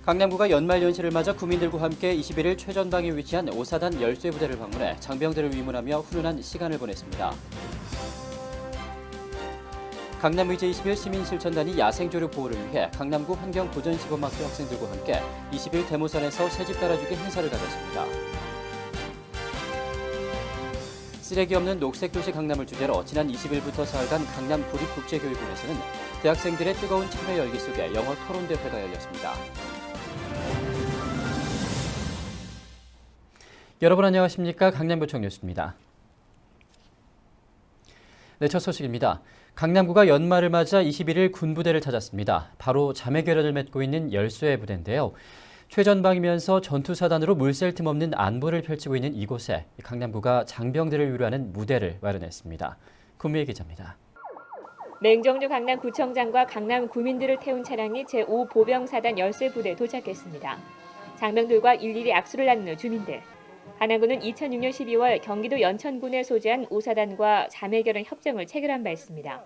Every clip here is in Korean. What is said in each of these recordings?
강남구가 연말연시를 맞아 구민들과 함께 21일 최전방에 위치한 5사단 열쇠부대를 방문해 장병들을 위문하며 훈훈한 시간을 보냈습니다. 강남의제 21 시민실천단이 야생조류 보호를 위해 강남구 환경보전시범학교 학생들과 함께 20일 대모산에서 새집 따라주기 행사를 가졌습니다. 쓰레기 없는 녹색도시 강남을 주제로 지난 20일부터 사흘간 강남 구립국제교육원에서는 대학생들의 뜨거운 참여 열기 속에 영어 토론대회가 열렸습니다. 여러분 안녕하십니까? 강남구청 뉴스입니다. 네, 첫 소식입니다. 강남구가 연말을 맞아 21일 군부대를 찾았습니다. 바로 자매결연을 맺고 있는 열쇠 부대인데요. 최전방이면서 전투사단으로 물샐 틈 없는 안보를 펼치고 있는 이곳에 강남구가 장병들을 위로하는 무대를 마련했습니다. 구미애 기자입니다. 맹정주 강남구청장과 강남 구민들을 태운 차량이 제5보병사단 열쇠부대에 도착했습니다. 장병들과 일일이 악수를 나눈 후 주민들. 한남구는 2006년 12월 경기도 연천군에 소재한 5사단과 자매결연 협정을 체결한 바 있습니다.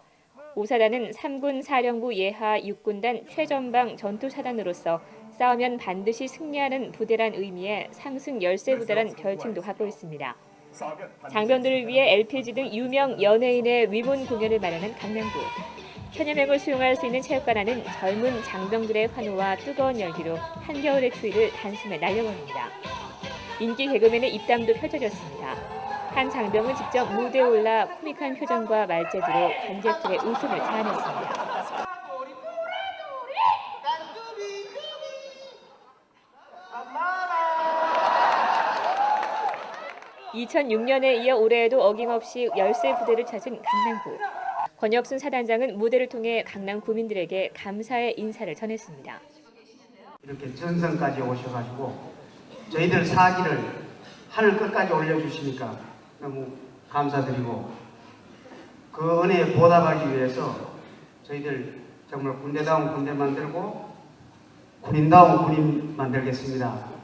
5사단은 3군 사령부 예하 6군단 최전방 전투사단으로서 싸우면 반드시 승리하는 부대란 의미의 상승 열쇠부대란 별칭도 갖고 있습니다. 장병들을 위해 LPG 등 유명 연예인의 위문 공연을 마련한 강남구. 천여 명을 수용할 수 있는 체육관 안은 젊은 장병들의 환호와 뜨거운 열기로 한겨울의 추위를 단숨에 날려버립니다. 인기 개그맨의 입담도 펼쳐졌습니다. 한 장병은 직접 무대에 올라 코믹한 표정과 말재주로 관객들의 웃음을 자아냈습니다. 2006년에 이어 올해에도 어김없이 열쇠 부대를 찾은 강남구. 권혁순 사단장은 무대를 통해 강남 구민들에게 감사의 인사를 전했습니다. 이렇게 전선까지 오셔가지고 저희들 사기를 하늘 끝까지 올려주시니까 너무 감사드리고 그 은혜에 보답하기 위해서 저희들 정말 군대다운 군대 만들고 군인다운 군인 만들겠습니다.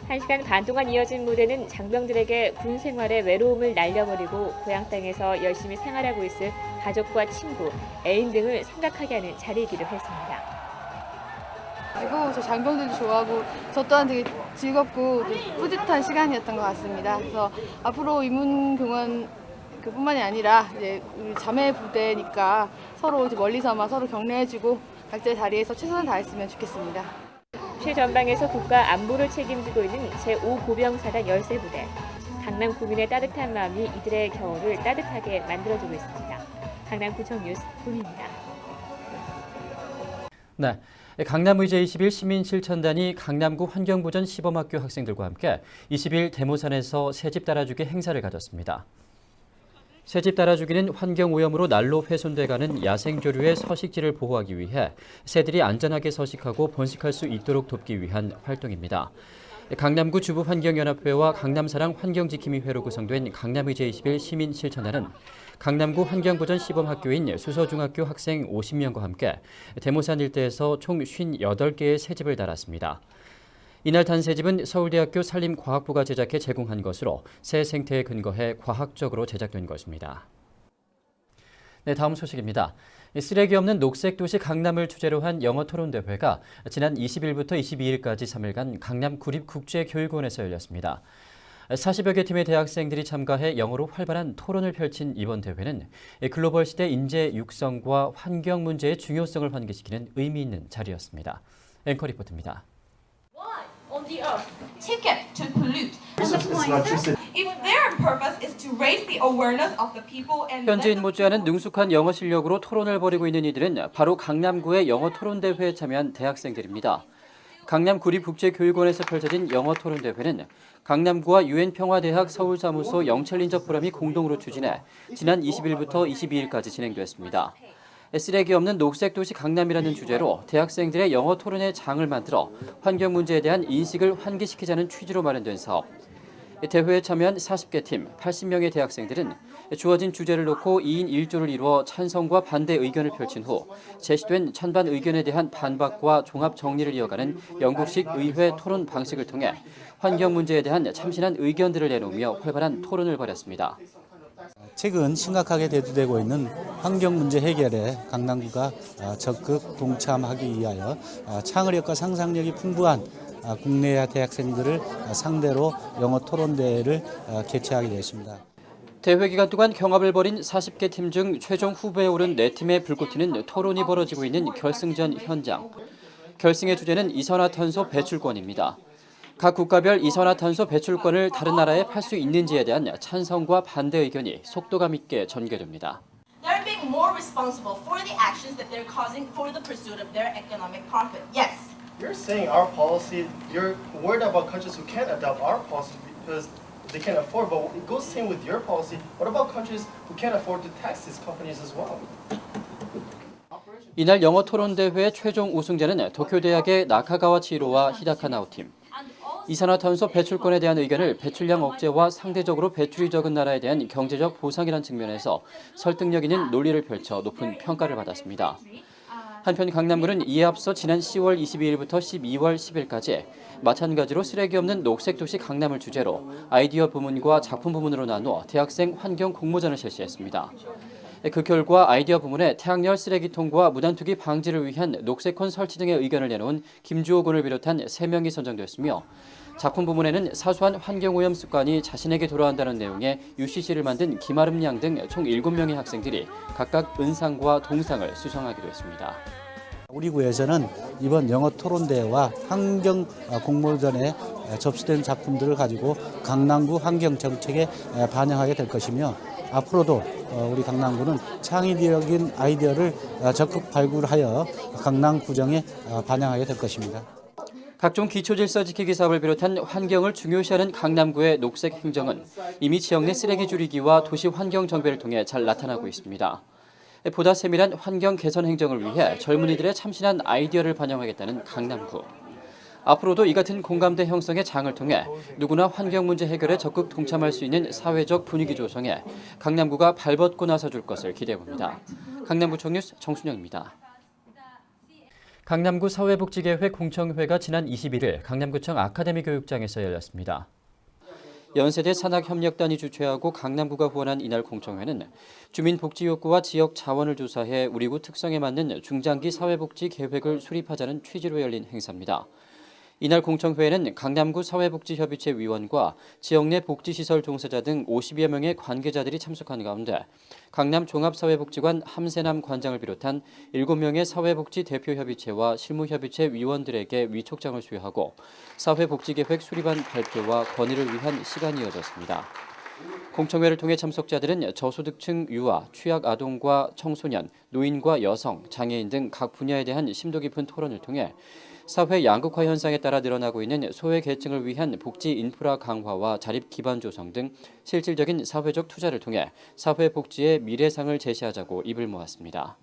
1시간 반 동안 이어진 무대는 장병들에게 군 생활의 외로움을 날려버리고 고향 땅에서 열심히 생활하고 있을 가족과 친구, 애인 등을 생각하게 하는 자리이기도 했습니다. 그리고 저 장병들도 좋아하고 저 또한 되게 즐겁고 뿌듯한 시간이었던 것 같습니다. 그래서 앞으로 이문공원 그뿐만이 아니라 이제 우리 자매 부대니까 서로 이제 멀리서만 서로 격려해주고 각자의 자리에서 최선을 다했으면 좋겠습니다. 최전방에서 국가 안보를 책임지고 있는 제5보병사단 열쇠부대. 강남 구민의 따뜻한 마음이 이들의 겨울을 따뜻하게 만들어주고 있습니다. 강남구청 뉴스 구미입니다. 네, 강남의제 21 시민실천단이 강남구 환경보전 시범학교 학생들과 함께 20일 대모산에서 새집 따라주기 행사를 가졌습니다. 새집 따라주기는 환경오염으로 날로 훼손돼가는 야생조류의 서식지를 보호하기 위해 새들이 안전하게 서식하고 번식할 수 있도록 돕기 위한 활동입니다. 강남구 주부환경연합회와 강남사랑 환경지킴이회로 구성된 강남의제 21 시민실천단은 강남구 환경보전 시범학교인 수서중학교 학생 50명과 함께 대모산 일대에서 총 58개의 새집을 달았습니다. 이날 단 새집은 서울대학교 산림과학부가 제작해 제공한 것으로 새 생태에 근거해 과학적으로 제작된 것입니다. 네, 다음 소식입니다. 쓰레기 없는 녹색 도시 강남을 주제로 한 영어 토론 대회가 지난 20일부터 22일까지 3일간 강남 구립국제교육원에서 열렸습니다. 40여 개 팀의 대학생들이 참가해 영어로 활발한 토론을 펼친 이번 대회는 글로벌 시대 인재 육성과 환경 문제의 중요성을 환기시키는 의미 있는 자리였습니다. 앵커 리포트입니다. On the earth, ticket to pollute. If their purpose is to raise the awareness of the people and 현지인 못지않은 능숙한 영어 실력으로 토론을 벌이고 있는 이들은 바로 강남구의 영어 토론 대회에 참여한 대학생들입니다. 강남 구립국제교육원에서 펼쳐진 영어 토론 대회는 강남구와 유엔평화대학 서울사무소 영철인접 포럼이 공동으로 추진해 지난 20일부터 22일까지 진행됐습니다. 쓰레기 없는 녹색 도시 강남이라는 주제로 대학생들의 영어 토론의 장을 만들어 환경 문제에 대한 인식을 환기시키자는 취지로 마련된 사업. 대회에 참여한 40개 팀, 80명의 대학생들은 주어진 주제를 놓고 2인 1조를 이루어 찬성과 반대 의견을 펼친 후 제시된 찬반 의견에 대한 반박과 종합 정리를 이어가는 영국식 의회 토론 방식을 통해 환경 문제에 대한 참신한 의견들을 내놓으며 활발한 토론을 벌였습니다. 최근 심각하게 대두되고 있는 환경 문제 해결에 강남구가 적극 동참하기 위하여 창의력과 상상력이 풍부한 국내 대학생들을 상대로 영어 토론대회를 개최하게 되었습니다. 대회 기간 동안 경합을 벌인 40개 팀 중 최종 후보에 오른 4팀의 불꽃 튀는 토론이 벌어지고 있는 결승전 현장. 결승의 주제는 이산화탄소 배출권입니다. 각 국가별 이산화탄소 배출권을 다른 나라에 팔 수 있는지에 대한 찬성과 반대 의견이 속도감 있게 전개됩니다. They're being more responsible for the actions that they're causing for the pursuit of their economic profit. Yes. You're saying our policy, you're worried about countries who can't adopt our policy because they can't afford, but it goes same with your policy. What about countries who can't afford to tax these companies as well? 이날 영어 토론 대회 최종 우승자는 도쿄대학의 나카가와 치히로와 히다카 나오 팀. 이산화탄소 배출권에 대한 의견을 배출량 억제와 상대적으로 배출이 적은 나라에 대한 경제적 보상이라는 측면에서 설득력 있는 논리를 펼쳐 높은 평가를 받았습니다. 한편 강남구는 이에 앞서 지난 10월 22일부터 12월 10일까지 마찬가지로 쓰레기 없는 녹색 도시 강남을 주제로 아이디어 부문과 작품 부문으로 나누어 대학생 환경 공모전을 실시했습니다. 그 결과 아이디어 부문에 태양열 쓰레기통과 무단투기 방지를 위한 녹색콘 설치 등의 의견을 내놓은 김주호 군을 비롯한 3명이 선정됐으며 작품 부문에는 사소한 환경오염 습관이 자신에게 돌아온다는 내용의 UCC를 만든 김아름 양 등 총 7명의 학생들이 각각 은상과 동상을 수상하기도 했습니다. 우리 구에서는 이번 영어 토론대회와 환경 공모전에 접수된 작품들을 가지고 강남구 환경 정책에 반영하게 될 것이며 앞으로도 우리 강남구는 창의적인 아이디어를 적극 발굴하여 강남 구정에 반영하게 될 것입니다. 각종 기초질서 지키기 사업을 비롯한 환경을 중요시하는 강남구의 녹색 행정은 이미 지역 내 쓰레기 줄이기와 도시 환경 정비를 통해 잘 나타나고 있습니다. 보다 세밀한 환경 개선 행정을 위해 젊은이들의 참신한 아이디어를 반영하겠다는 강남구. 앞으로도 이 같은 공감대 형성의 장을 통해 누구나 환경 문제 해결에 적극 동참할 수 있는 사회적 분위기 조성에 강남구가 발벗고 나서줄 것을 기대해봅니다. 강남구청 뉴스 정순영입니다. 강남구 사회복지계획 공청회가 지난 21일 강남구청 아카데미 교육장에서 열렸습니다. 연세대 산학협력단이 주최하고 강남구가 후원한 이날 공청회는 주민 복지 욕구와 지역 자원을 조사해 우리 구 특성에 맞는 중장기 사회복지 계획을 수립하자는 취지로 열린 행사입니다. 이날 공청회에는 강남구 사회복지협의체 위원과 지역 내 복지시설 종사자 등 50여 명의 관계자들이 참석한 가운데 강남 종합사회복지관 함세남 관장을 비롯한 7명의 사회복지 대표협의체와 실무협의체 위원들에게 위촉장을 수여하고 사회복지계획 수립안 발표와 건의를 위한 시간이 이어졌습니다. 공청회를 통해 참석자들은 저소득층 유아, 취약 아동과 청소년, 노인과 여성, 장애인 등 각 분야에 대한 심도 깊은 토론을 통해 사회 양극화 현상에 따라 늘어나고 있는 소외계층을 위한 복지 인프라 강화와 자립 기반 조성 등 실질적인 사회적 투자를 통해 사회복지의 미래상을 제시하자고 입을 모았습니다.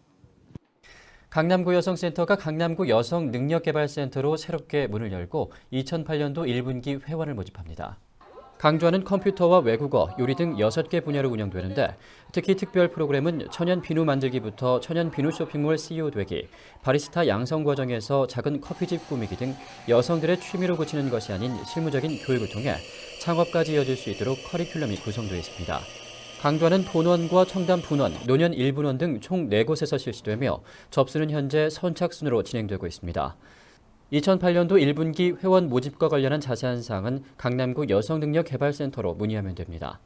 강남구 여성센터가 강남구 여성능력개발센터로 새롭게 문을 열고 2008년도 1분기 회원을 모집합니다. 강좌는 컴퓨터와 외국어, 요리 등 6개 분야로 운영되는데 특히 특별 프로그램은 천연 비누 만들기부터 천연 비누 쇼핑몰 CEO 되기, 바리스타 양성 과정에서 작은 커피집 꾸미기 등 여성들의 취미로 그치는 것이 아닌 실무적인 교육을 통해 창업까지 이어질 수 있도록 커리큘럼이 구성되어 있습니다. 강좌는 본원과 청담 분원, 노년 1분원 등 총 4곳에서 실시되며 접수는 현재 선착순으로 진행되고 있습니다. 2008년도 1분기 회원 모집과 관련한 자세한 사항은 강남구 여성능력개발센터로 문의하면 됩니다.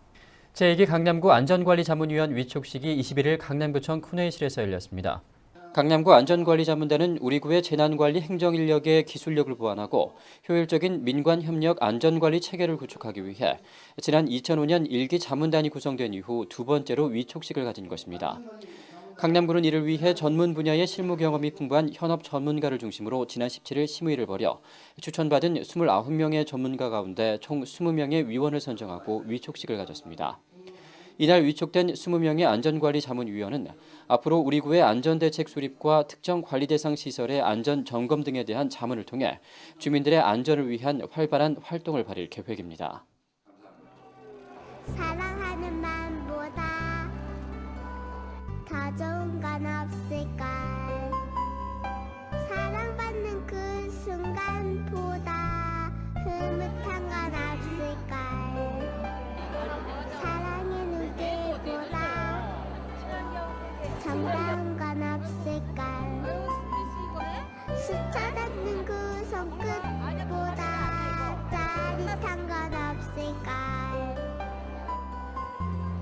제2기 강남구 안전관리자문위원 위촉식이 21일 강남구청 쿤회의실에서 열렸습니다. 강남구 안전관리자문단은 우리 구의 재난관리 행정인력의 기술력을 보완하고 효율적인 민관협력 안전관리 체계를 구축하기 위해 지난 2005년 1기 자문단이 구성된 이후 두 번째로 위촉식을 가진 것입니다. 강남구는 이를 위해 전문 분야의 실무 경험이 풍부한 현업 전문가를 중심으로 지난 17일 심의를 벌여 추천받은 29명의 전문가 가운데 총 20명의 위원을 선정하고 위촉식을 가졌습니다. 이날 위촉된 20명의 안전관리 자문위원은 앞으로 우리 구의 안전대책 수립과 특정 관리 대상 시설의 안전 점검 등에 대한 자문을 통해 주민들의 안전을 위한 활발한 활동을 벌일 계획입니다. 사랑하는 마음보다 더 좋은 건 없을까? 사랑받는 그 순간보다 흐뭇한 건 없을까? 사랑의 눈길보다 참다운 건 없을까 스쳐닿는 그 손끝보다 짜릿한 건 없을까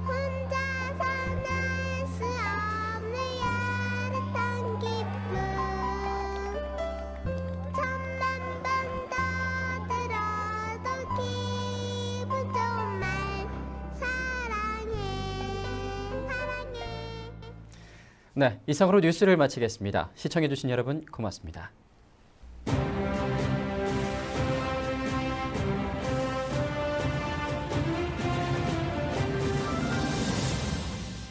혼자서는 알 수 없는 야릇한 기쁨 천만 번 더 들어도 기분 좋은 말 사랑해 사랑해 네, 이상으로 뉴스를 마치겠습니다. 시청해주신 여러분 고맙습니다.